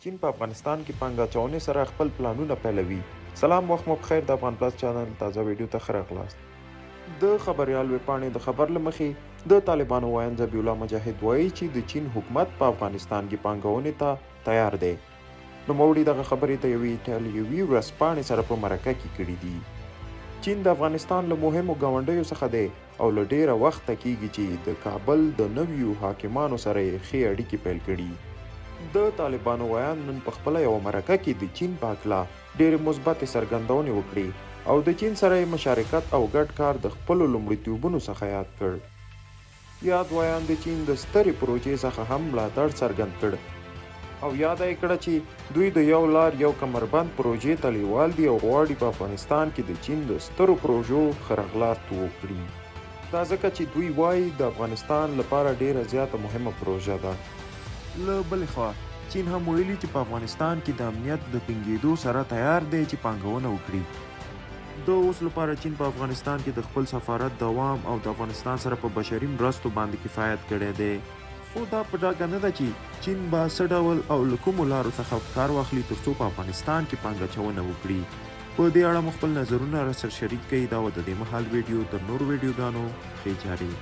چین په افغانستان کې پانګه اچونې سره خپل پلانونه پیلوي. سلام، وخت مو بخیر. د افغان پلس چینل تازه ویډیو ته ښه راغلاست. د خبریال ویبپاڼې د خبر له مخې د طالبانو وایي ذبیح الله مجاهد وایي چې د چین حکومت په افغانستان کې پانګونې ته تیار دی. نوموړي دغه خبرې د یوې ایټالوي ورځپاڼې سره په مرکه کې کړي دي. چین د افغانستان له مهمو ګاونډیو څخه دی او له ډیره وخته کیږي چې د کابل د نویو حاکمانو سره یې ښې اړیکې پیل کړي. د طالبانو ویان نن په خپله یوه مرکه کې د چین په هکله ډېرې مثبتې څرګندونې وکړې او د چین سره یې مشارکت او ګډ کار د خپلو لومړیتوبونو څخه یاد کړ. یاد ویان د چین د سترې پروژې څخه هم ملاتړ څرګند کړ او یاده یې کړه چې دوی د یو لار یو کمربند پروژې ته لیوال دي او غواړي په افغانستان کې د چین د سترو پروژو ښه راغلاست وکړي. دا ځکه چې دوی وایي د افغانستان لپاره ډیره زیاته مهمه پروژه ده. له بلې خوا چین هم ویلي چې په افغانستان کې د امنیت د ټینګېدو سره تیار دی چې پانګونه وکړي. د اوس لپاره چین په افغانستان کې د خپل سفارت دوام او د افغانستان سره په بشري مرستو باندې کفایت کړی دی. خو دا په ډاګه نه ده چې چین به څه ډول او له کومو لارو څخه کار واخلي ترڅو په افغانستان کې پانګه اچونه وکړي. په دې اړه مو خپل نظرونه راسره شریک کړئ. دا و د دې مهال ویډیو. تر نورو ویډیوګانو ښې جاري.